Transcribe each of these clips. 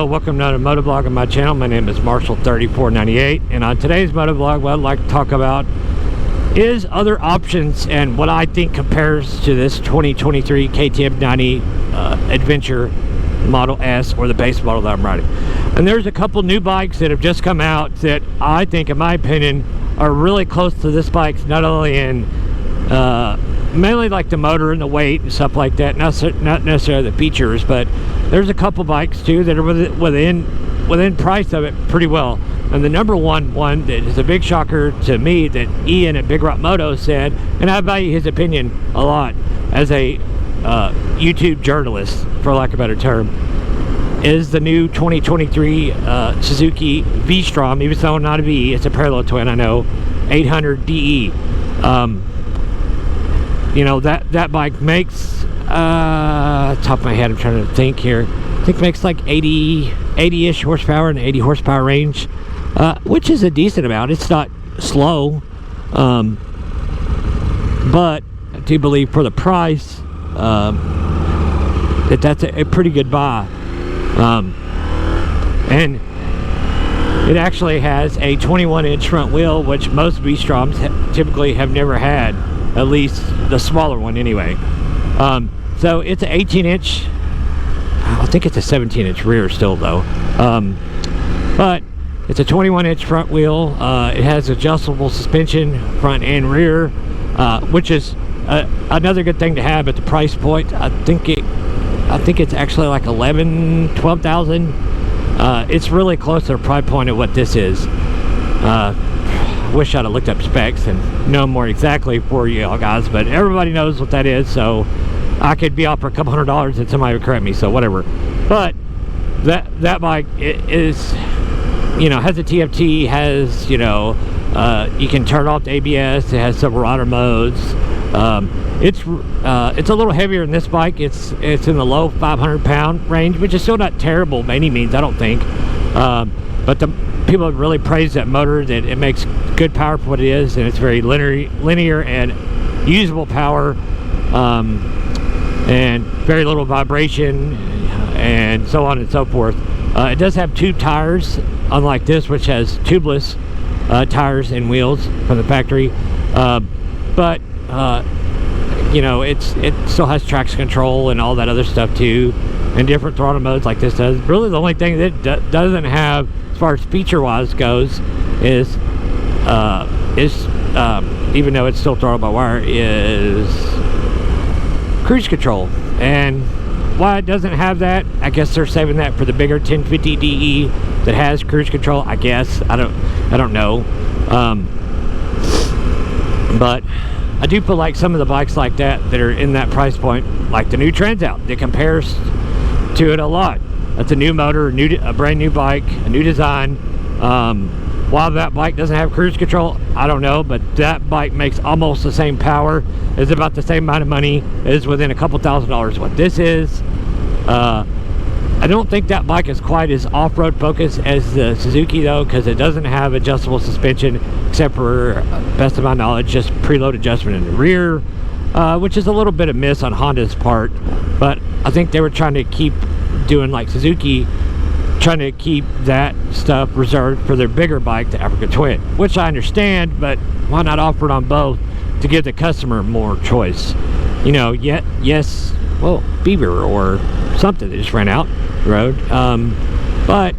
Hello, welcome to another motovlog on my channel. My name is Marshall3498, and on today's motovlog, what I'd like to talk about is other options and what I think compares to this 2023 KTM 90 Adventure Model S, or the base model that I'm riding. And there's a couple new bikes that have just come out that I think, in my opinion, are really close to this bike, not only in mainly like the motor and the weight and stuff like that, not necessarily the features, but there's a couple bikes too that are within price of it pretty well. And the number one that is a big shocker to me that Ian at Big Rock Moto said, and I value his opinion a lot as a YouTube journalist, for lack of a better term, is the new 2023 Suzuki V-Strom, even though not a V, it's a parallel twin, I know, 800 DE. You know, that bike makes, top of my head, I'm trying to think here, I think makes like 80-ish horsepower and 80 horsepower range, which is a decent amount. It's not slow, but I do believe for the price, that's a pretty good buy. And it actually has a 21-inch front wheel, which most V-Stroms typically have never had, at least the smaller one anyway. So it's an 18-inch, I think it's a 17-inch rear still though, but it's a 21-inch front wheel. It has adjustable suspension front and rear, which is another good thing to have at the price point. I think it's actually like 12,000. It's really close to the price point of what this is. Wish I'd have looked up specs and know more exactly for you all guys, but everybody knows what that is, so I could be off for a couple $100 and somebody would correct me, so whatever. But that bike is, you know, has a TFT, has, you know, you can turn off the ABS, it has several rider modes. It's a little heavier than this bike. It's in the low 500-pound range, which is still not terrible by any means, I don't think. But the people have really praised that motor, that it makes good power for what it is, and it's very linear and usable power, and very little vibration, and so on and so forth. It does have tube tires, unlike this, which has tubeless tires and wheels from the factory. But you know, it still has traction control and all that other stuff too, and different throttle modes like this does. Really, the only thing that doesn't have, as far as feature-wise goes, is even though it's still throttle by wire, is cruise control. And why it doesn't have that, I guess they're saving that for the bigger 1050 DE that has cruise control, I guess. I don't know. But I do feel like some of the bikes like that are in that price point, like the new Transalp, that compares to it a lot. That's a new motor, a brand new bike, a new design. While that bike doesn't have cruise control, I don't know, but that bike makes almost the same power. It's about the same amount of money. It is within a couple $1,000s what this is. I don't think that bike is quite as off-road focused as the Suzuki though, because it doesn't have adjustable suspension, except for, best of my knowledge, just preload adjustment in the rear, which is a little bit of miss on Honda's part. But I think they were trying to keep doing like Suzuki, trying to keep that stuff reserved for their bigger bike, the Africa Twin, which I understand, but why not offer it on both to give the customer more choice? You know, yes, well, Beaver or something that just ran out the road, but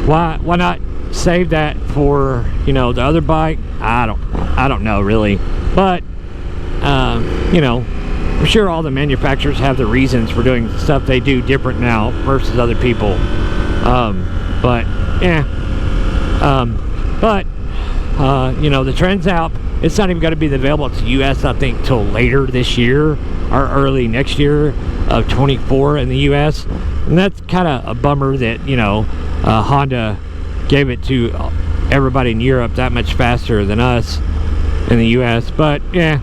why not save that for, you know, the other bike? I don't know really, but you know, I'm sure all the manufacturers have the reasons for doing stuff they do different now versus other people. But yeah, you know, the Transalp, it's not even going to be available to US, I think, till later this year or early next year of 24 in the US, and that's kind of a bummer that, you know, Honda gave it to everybody in Europe that much faster than us in the US. But yeah,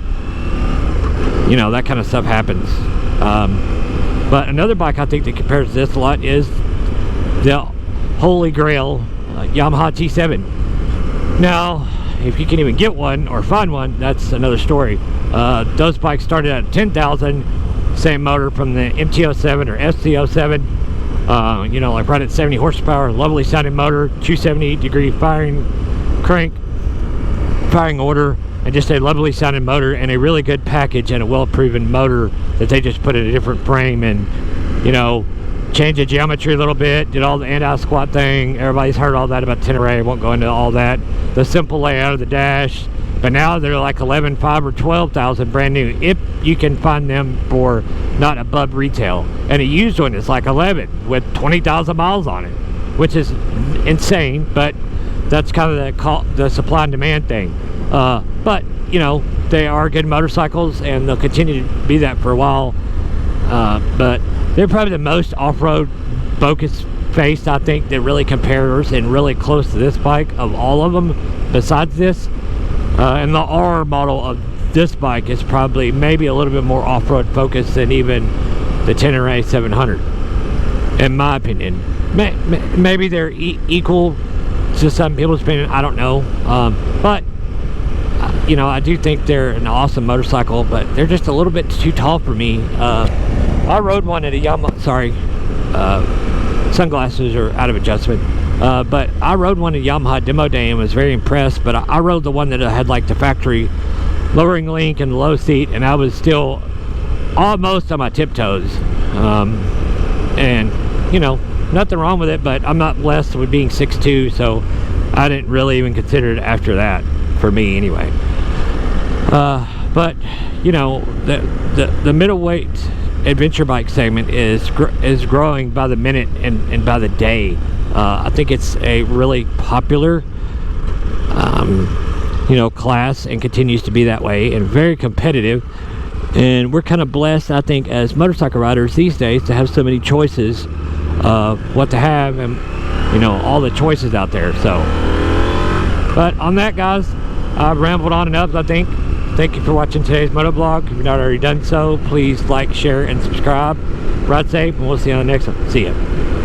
you know, that kind of stuff happens. But another bike I think that compares to this a lot is the Holy Grail Yamaha T7. Now, if you can even get one or find one, that's another story. Those bikes started at 10,000, same motor from the MT-07 or ST-07. You know, like right at 70 horsepower, lovely sounding motor, 270-degree firing crank, firing order, and just a lovely sounding motor and a really good package and a well-proven motor that they just put in a different frame and, you know, changed the geometry a little bit, did all the anti-squat thing. Everybody's heard all that about Tenere. I won't go into all that. The simple layout of the dash, but now they're like 11,500 or 12,000 brand new, if you can find them for not above retail. And a used one is like 11 with 20,000 miles on it, which is insane, but that's kind of the supply and demand thing. But you know, they are good motorcycles and they'll continue to be that for a while. But they're probably the most off-road focused faced, I think, that really compares and really close to this bike of all of them besides this. And the R model of this bike is probably maybe a little bit more off-road focused than even the Tenere 700, in my opinion. Maybe they're equal to some people's opinion, I don't know. But you know, I do think they're an awesome motorcycle, but they're just a little bit too tall for me. I rode one at a Yamaha, sorry, sunglasses are out of adjustment. But I rode one at Yamaha demo day and was very impressed, but I rode the one that had like the factory lowering link and the low seat, and I was still almost on my tiptoes. And you know, nothing wrong with it, but I'm not blessed with being 6'2", so I didn't really even consider it after that, for me anyway. But you know, the middleweight adventure bike segment is growing by the minute and by the day. I think it's a really popular you know, class, and continues to be that way, and very competitive. And we're kind of blessed, I think, as motorcycle riders these days to have so many choices of what to have, and you know, all the choices out there. So, but on that, guys, I've rambled on enough, I think. Thank you for watching today's motovlog. If you've not already done so, please like, share, and subscribe. Ride safe, and we'll see you on the next one. See ya.